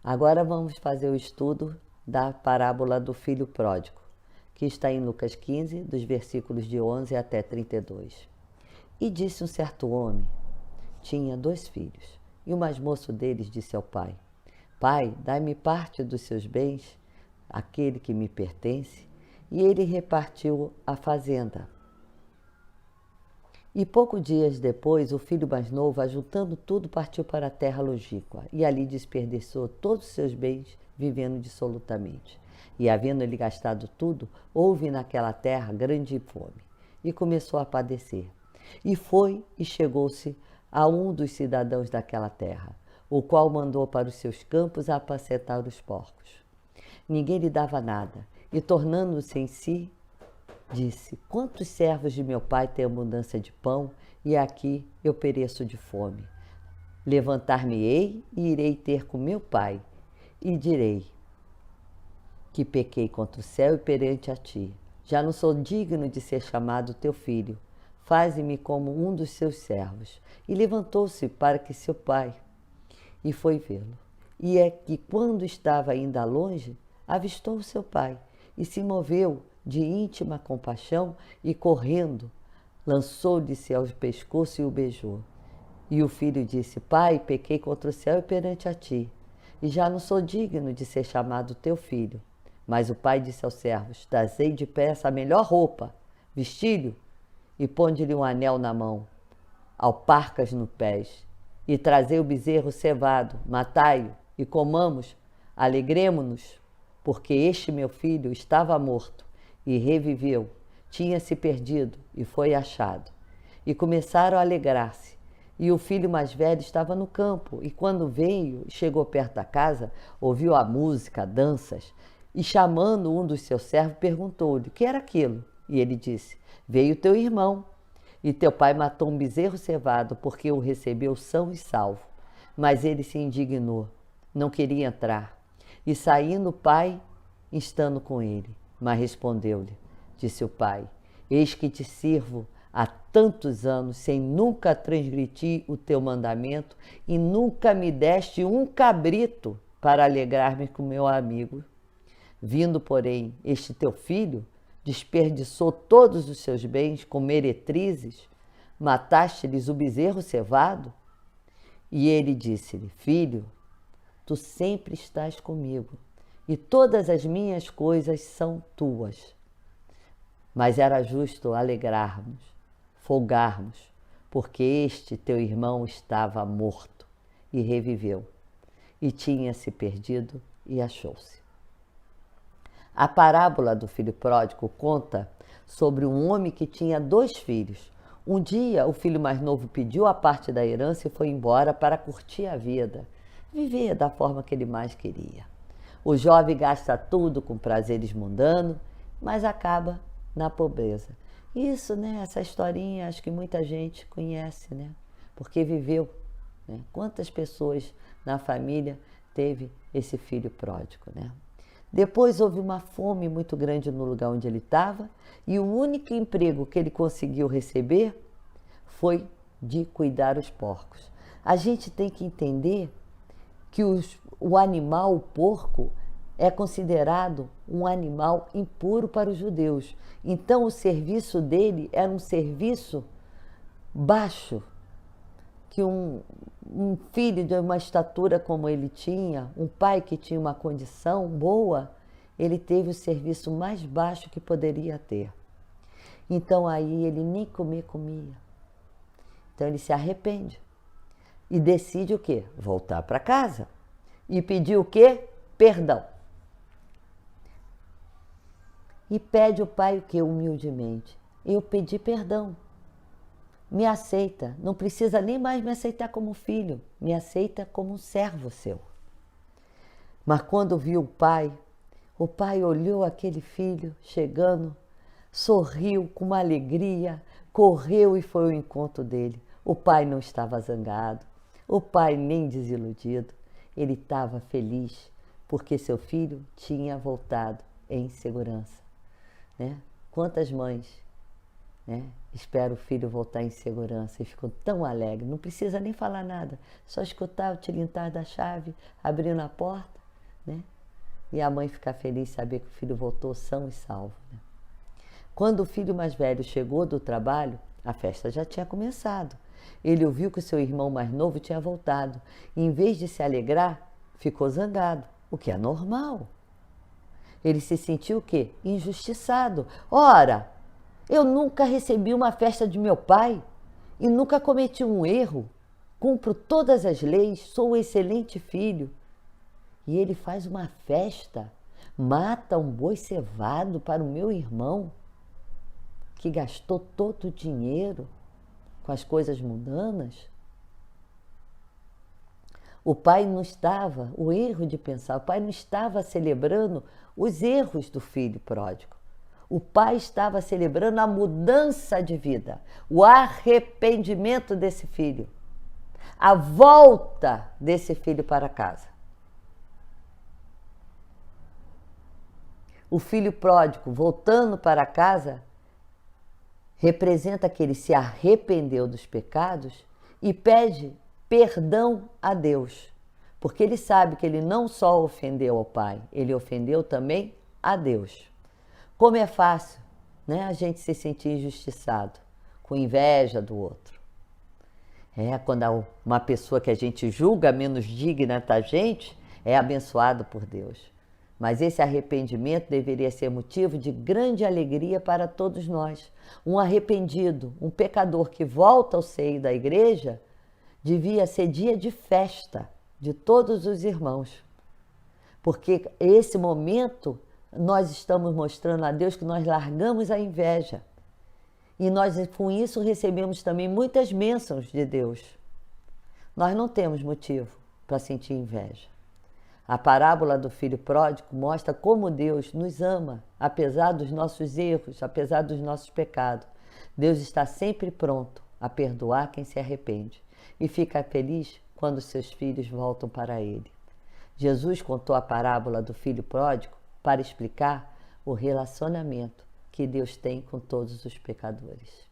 Agora vamos fazer o estudo da parábola do filho pródigo, que está em Lucas 15, dos versículos de 11 até 32. E disse um certo homem, tinha 2 filhos, e o mais moço deles disse ao pai: Pai, dai-me parte dos seus bens, aquele que me pertence. E ele repartiu a fazenda. E poucos dias depois, o filho mais novo, ajuntando tudo, partiu para a terra longínqua, e ali desperdiçou todos os seus bens, vivendo dissolutamente. E havendo ele gastado tudo, houve naquela terra grande fome, e começou a padecer. E foi e chegou-se a um dos cidadãos daquela terra, o qual mandou para os seus campos a apacentar os porcos. Ninguém lhe dava nada, e tornando-se em si, disse: Quantos servos de meu pai têm abundância de pão, e aqui eu pereço de fome? Levantar-me-ei e irei ter com meu pai, e direi que pequei contra o céu e perante a ti. Já não sou digno de ser chamado teu filho. Faze-me como um dos seus servos. E levantou-se para que seu pai, e foi vê-lo. E é que, quando estava ainda longe, avistou o seu pai, e se moveu de íntima compaixão, e correndo, lançou-lhe-se ao pescoço e o beijou. E o filho disse: Pai, pequei contra o céu e perante a ti, e já não sou digno de ser chamado teu filho. Mas o pai disse aos servos: Trazei depressa a melhor roupa, vestilho, e ponde-lhe um anel na mão, alparcas nos pés, e trazei o bezerro cevado, matai-o, e comamos, alegremo-nos, porque este meu filho estava morto e reviveu, tinha-se perdido e foi achado. E começaram a alegrar-se. E o filho mais velho estava no campo, e quando veio e chegou perto da casa, ouviu a música, danças, e chamando um dos seus servos, perguntou-lhe o que era aquilo. E ele disse: Veio teu irmão, e teu pai matou um bezerro cevado, porque o recebeu são e salvo. Mas ele se indignou, não queria entrar. E saindo o pai, estando com ele. Mas respondeu-lhe, disse o pai: Eis que te sirvo há tantos anos, sem nunca transgredir o teu mandamento, e nunca me deste um cabrito para alegrar-me com meu amigo. Vindo, porém, este teu filho, desperdiçou todos os seus bens com meretrizes, mataste-lhes o bezerro cevado? E ele disse-lhe: Filho, tu sempre estás comigo, e todas as minhas coisas são tuas. Mas era justo alegrarmos, folgarmos, porque este teu irmão estava morto e reviveu, e tinha-se perdido e achou-se. A parábola do filho pródigo conta sobre um homem que tinha 2 filhos. Um dia, o filho mais novo pediu a parte da herança e foi embora para curtir a vida, viver da forma que ele mais queria. O jovem gasta tudo com prazeres mundanos, mas acaba na pobreza. Isso, essa historinha, acho que muita gente conhece, porque viveu, Quantas pessoas na família teve esse filho pródigo, Depois houve uma fome muito grande no lugar onde ele estava, e o único emprego que ele conseguiu receber foi de cuidar os porcos. A gente tem que entender que o animal, o porco, é considerado um animal impuro para os judeus. Então o serviço dele era um serviço baixo, que um filho de uma estatura como ele tinha, um pai que tinha uma condição boa, ele teve o serviço mais baixo que poderia ter. Então aí ele nem comer comia. Então ele se arrepende e decide o quê? Voltar para casa e pedir o quê? Perdão. E pede ao pai o quê? Humildemente: eu pedi perdão. Me aceita, não precisa nem mais me aceitar como filho, me aceita como um servo seu. Mas quando viu o pai olhou aquele filho chegando, sorriu com uma alegria, correu e foi ao encontro dele. O pai não estava zangado, o pai nem desiludido, ele estava feliz, porque seu filho tinha voltado em segurança. Quantas mães espera o filho voltar em segurança e ficam tão alegres. Não precisa nem falar nada, só escutar o tilintar da chave, abrindo a porta, né? E a mãe ficar feliz em saber que o filho voltou são e salvo, né? Quando o filho mais velho chegou do trabalho, a festa já tinha começado. Ele ouviu que o seu irmão mais novo tinha voltado e, em vez de se alegrar, ficou zangado, o que é normal. Ele se sentiu o quê? Injustiçado. Ora, eu nunca recebi uma festa de meu pai e nunca cometi um erro. Cumpro todas as leis, sou um excelente filho. E ele faz uma festa, mata um boi cevado para o meu irmão, que gastou todo o dinheiro com as coisas mundanas. O pai não estava, o erro de pensar, o pai não estava celebrando os erros do filho pródigo. O pai estava celebrando a mudança de vida, o arrependimento desse filho, a volta desse filho para casa. O filho pródigo voltando para casa representa que ele se arrependeu dos pecados e pede perdão a Deus, porque ele sabe que ele não só ofendeu ao pai, ele ofendeu também a Deus. Como é fácil, né, a gente se sentir injustiçado, com inveja do outro. Quando uma pessoa que a gente julga menos digna da gente é abençoado por Deus. Mas esse arrependimento deveria ser motivo de grande alegria para todos nós. Um arrependido, um pecador que volta ao seio da igreja, devia ser dia de festa de todos os irmãos. Porque esse momento nós estamos mostrando a Deus que nós largamos a inveja. E nós com isso recebemos também muitas bênçãos de Deus. Nós não temos motivo para sentir inveja. A parábola do filho pródigo mostra como Deus nos ama, apesar dos nossos erros, apesar dos nossos pecados. Deus está sempre pronto a perdoar quem se arrepende e fica feliz quando seus filhos voltam para Ele. Jesus contou a parábola do filho pródigo para explicar o relacionamento que Deus tem com todos os pecadores.